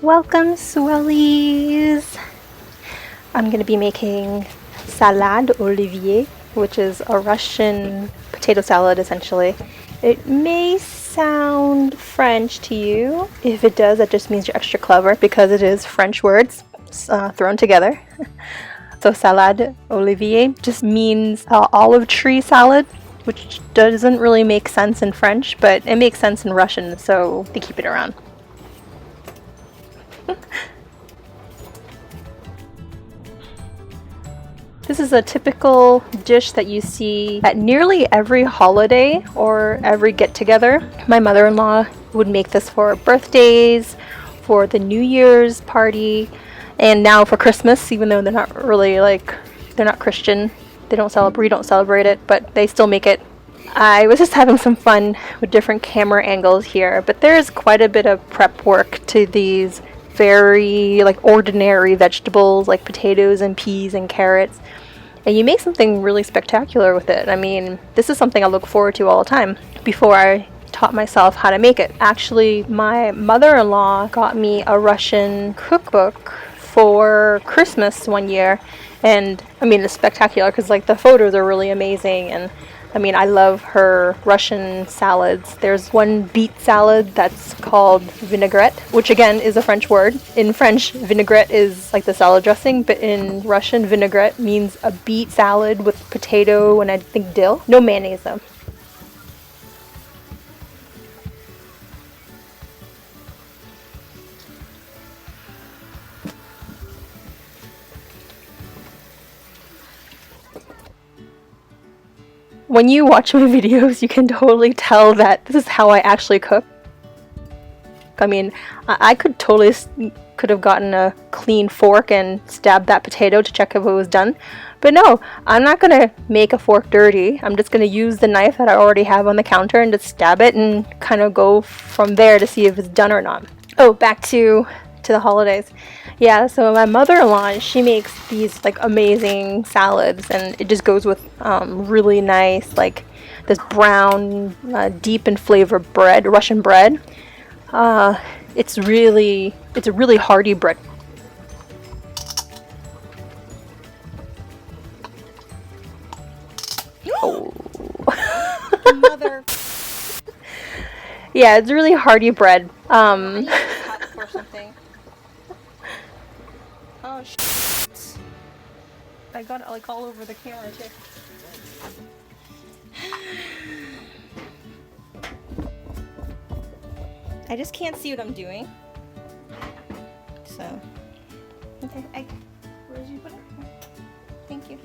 Welcome, swellies! I'm going to be making Salade Olivye, which is a Russian potato salad essentially. It may sound French to you. If it does, that just means you're extra clever because it is French words thrown together. So Salade Olivye just means olive tree salad, which doesn't really make sense in French, but it makes sense in Russian, so they keep it around. This is a typical dish that you see at nearly every holiday or every get-together. My mother-in-law would make this for birthdays, for the New Year's party, and now for Christmas, even though they're not really they're not Christian. We don't celebrate it, but they still make it. I was just having some fun with different camera angles here, but there's quite a bit of prep work to these very ordinary vegetables like potatoes and peas and carrots, and you make something really spectacular with it. I mean, this is something I look forward to all the time. Before I taught myself how to make it, actually my mother-in-law got me a Russian cookbook for Christmas one year, and I mean, it's spectacular because the photos are really amazing, and I mean, I love her Russian salads. There's one beet salad that's called vinaigrette, which again is a French word. In French, vinaigrette is like the salad dressing, but in Russian, vinaigrette means a beet salad with potato and I think dill. No mayonnaise though. When you watch my videos, you can totally tell that this is how I actually cook. I mean, I could have gotten a clean fork and stabbed that potato to check if it was done. But no, I'm not going to make a fork dirty. I'm just going to use the knife that I already have on the counter and just stab it and kind of go from there to see if it's done or not. Oh, back to the holidays. Yeah, so my mother-in-law, she makes these amazing salads, and it just goes with really nice this brown deep in flavor bread, Russian bread. It's a really hearty bread. Oh. Mother. Yeah, it's really hearty bread. Or something. Oh shit. I got it all over the camera too. I just can't see what I'm doing. So, okay, where did you put it? Thank you.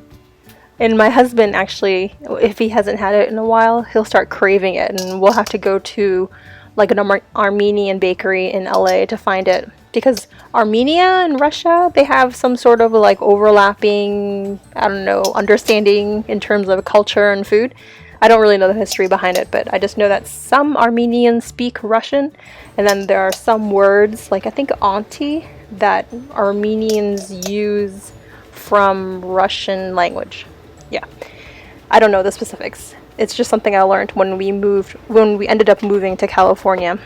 And my husband actually, if he hasn't had it in a while, he'll start craving it, and we'll have to go to an Armenian bakery in LA to find it, because Armenia and Russia, they have some sort of overlapping, I don't know, understanding in terms of culture and food. I don't really know the history behind it, but I just know that some Armenians speak Russian, and then there are some words, I think auntie, that Armenians use from Russian language. Yeah, I don't know the specifics. It's just something I learned when we ended up moving to California,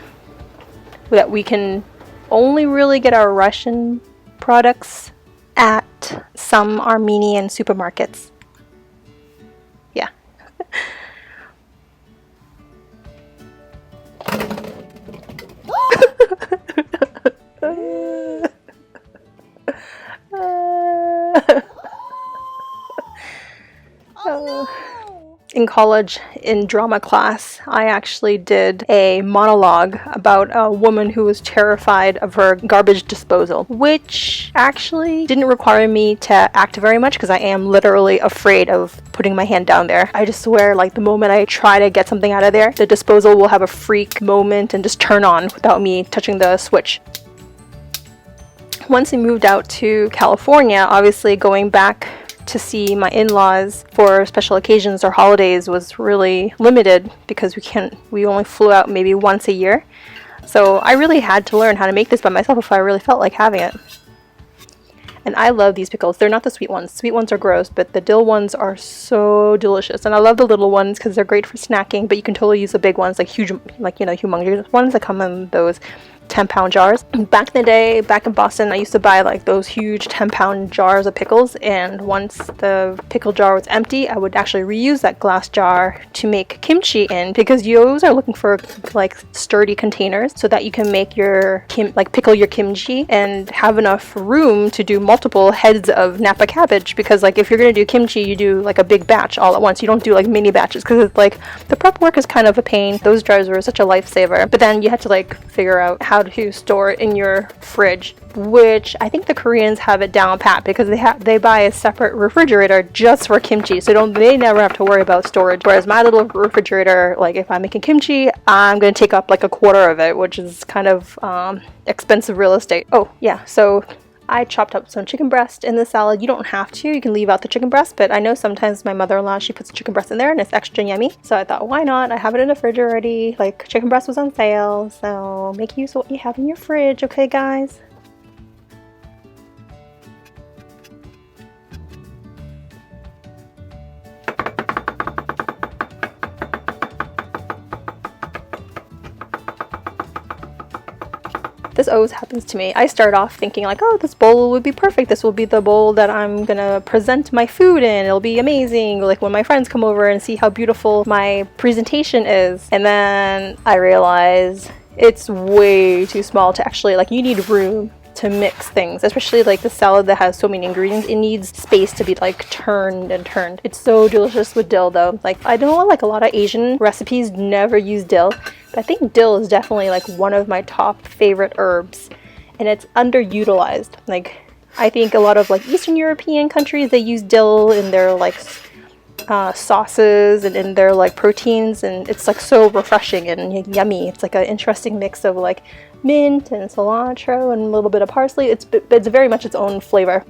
that we can only really get our Russian products at some Armenian supermarkets. Yeah. Oh, no. In college, in drama class, I actually did a monologue about a woman who was terrified of her garbage disposal, which actually didn't require me to act very much because I am literally afraid of putting my hand down there. I just swear, the moment I try to get something out of there, the disposal will have a freak moment and just turn on without me touching the switch. Once we moved out to California, obviously going back to see my in-laws for special occasions or holidays was really limited because we only flew out maybe once a year. So I really had to learn how to make this by myself if I really felt like having it. And I love these pickles. They're not the sweet ones. Sweet ones are gross, but the dill ones are so delicious. And I love the little ones because they're great for snacking, but you can totally use the big ones, humongous ones that come in those 10-pound jars. Back in the day, back in Boston, I used to buy like those huge 10-pound jars of pickles, and once the pickle jar was empty, I would actually reuse that glass jar to make kimchi in, because you always are looking for like sturdy containers so that you can make your pickle your kimchi and have enough room to do multiple heads of Napa cabbage, because like if you're gonna do kimchi, you do like a big batch all at once. You don't do like mini batches, because it's like the prep work is kind of a pain. Those jars were such a lifesaver, but then you had to like figure out how to store it in your fridge, which I think the Koreans have it down pat, because they buy a separate refrigerator just for kimchi, so they never have to worry about storage. Whereas my little refrigerator, like if I'm making kimchi, I'm gonna take up like a quarter of it, which is kind of expensive real estate. Oh yeah, so I chopped up some chicken breast in the salad. You don't have to, you can leave out the chicken breast, but I know sometimes my mother-in-law, she puts chicken breast in there and it's extra yummy. So I thought, why not? I have it in the fridge already. Like, chicken breast was on sale, so make use of what you have in your fridge, okay guys? This always happens to me. I start off thinking like, oh, this bowl would be perfect. This will be the bowl that I'm gonna present my food in. It'll be amazing. Like when my friends come over and see how beautiful my presentation is. And then I realize it's way too small to actually, like, you need room to mix things, especially like the salad that has so many ingredients. It needs space to be like turned and turned. It's so delicious with dill though. Like, I know like a lot of Asian recipes never use dill, but I think dill is definitely like one of my top favorite herbs, and it's underutilized. Like, I think a lot of like Eastern European countries, they use dill in their like sauces and in their like proteins, and it's like so refreshing and yummy. It's like an interesting mix of like mint and cilantro and a little bit of parsley. It's very much its own flavor.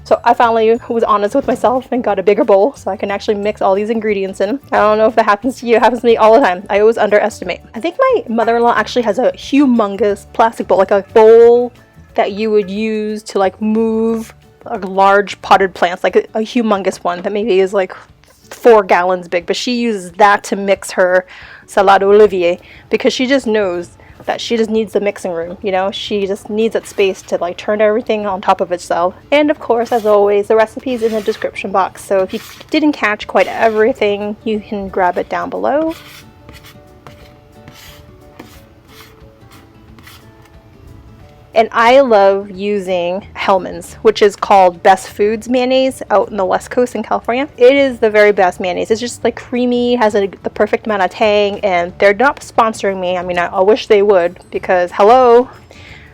So I finally was honest with myself and got a bigger bowl so I can actually mix all these ingredients in. I don't know if that happens to you. It happens to me all the time. I always underestimate. I think my mother-in-law actually has a humongous plastic bowl, like a bowl that you would use to like move like large potted plants, like a humongous one that maybe is like 4 gallons big, but she uses that to mix her Salat Olivye, because she just knows that she just needs the mixing room, you know? She just needs that space to like turn everything on top of itself. And of course, as always, the recipe is in the description box, so if you didn't catch quite everything, you can grab it down below. And I love using Hellmann's, which is called Best Foods mayonnaise out in the West Coast in California. It is the very best mayonnaise. It's just like creamy, has the perfect amount of tang, and they're not sponsoring me. I mean, I wish they would, because hello,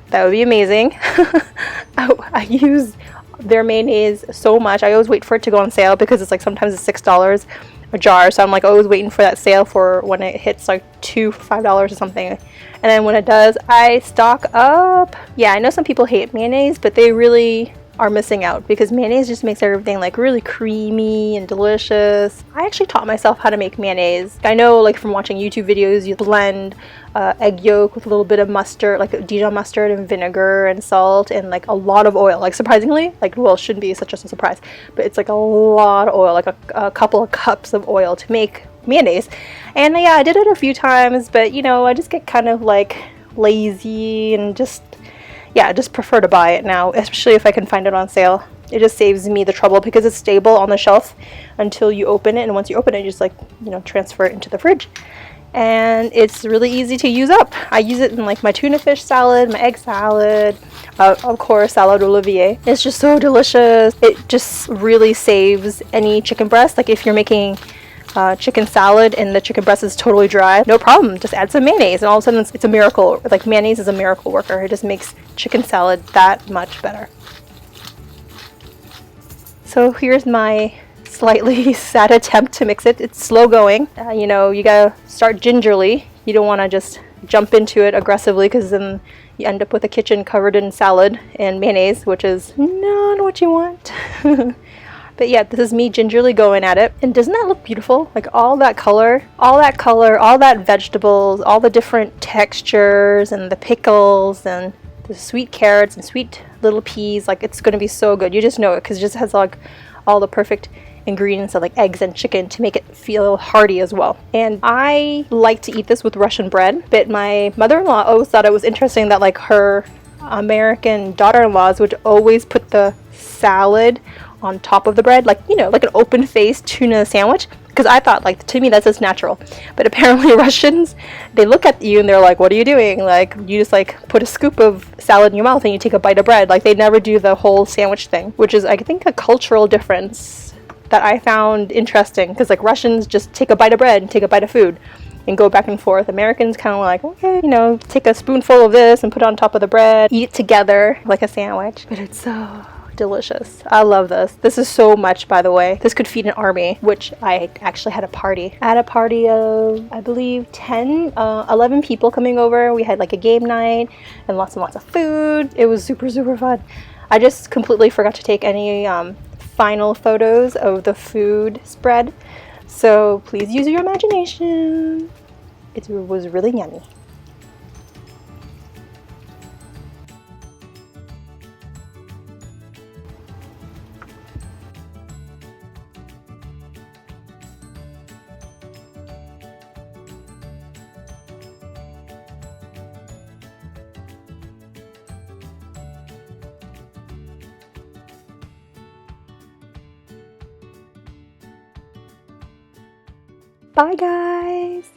that would be amazing. I use their mayonnaise so much. I always wait for it to go on sale, because it's like sometimes it's $6 a jar, so I'm like always waiting for that sale for when it hits like $2 for $5 or something. And then when it does, I stock up. Yeah, I know some people hate mayonnaise, but they really are missing out, because mayonnaise just makes everything like really creamy and delicious. I actually taught myself how to make mayonnaise. I know, like, from watching YouTube videos, you blend egg yolk with a little bit of mustard, like Dijon mustard and vinegar and salt and like a lot of oil. Like, surprisingly, like, well, it shouldn't be such a surprise, but it's like a lot of oil, like a couple of cups of oil to make mayonnaise. And yeah, I did it a few times, but you know, I just get kind of like lazy and just, yeah, I just prefer to buy it now, especially if I can find it on sale. It just saves me the trouble, because it's stable on the shelf until you open it, and once you open it, you just like, you know, transfer it into the fridge. And it's really easy to use up. I use it in like my tuna fish salad, my egg salad, of course salad Olivier. It's just so delicious. It just really saves any chicken breast. Like if you're making chicken salad and the chicken breast is totally dry, no problem, just add some mayonnaise and all of a sudden it's a miracle. Like, mayonnaise is a miracle worker. It just makes chicken salad that much better. So here's my slightly sad attempt to mix it. It's slow going. You know, you gotta start gingerly. You don't want to just jump into it aggressively, because then you end up with a kitchen covered in salad and mayonnaise, which is not what you want. But yeah, this is me gingerly going at it. And doesn't that look beautiful? Like all that color, all that vegetables, all the different textures and the pickles and the sweet carrots and sweet little peas. Like it's going to be so good. You just know it because it just has like all the perfect ingredients of like eggs and chicken to make it feel hearty as well. And I like to eat this with Russian bread, but my mother-in-law always thought it was interesting that like her American daughter-in-laws would always put the salad on top of the bread, like, you know, like an open-faced tuna sandwich, because I thought, like, to me that's just natural. But apparently Russians, they look at you and they're like, what are you doing? Like, you just like put a scoop of salad in your mouth and you take a bite of bread. Like, they never do the whole sandwich thing, which is, I think, a cultural difference that I found interesting, because like Russians just take a bite of bread and take a bite of food and go back and forth. Americans kind of like, okay, you know, take a spoonful of this and put it on top of the bread, eat it together like a sandwich. But it's so delicious. I love this. This is so much, by the way. This could feed an army, which I actually had a party. I had a party of, I believe, 11 people coming over. We had like a game night and lots of food. It was super, super fun. I just completely forgot to take any final photos of the food spread. So please use your imagination. It was really yummy. Bye, guys.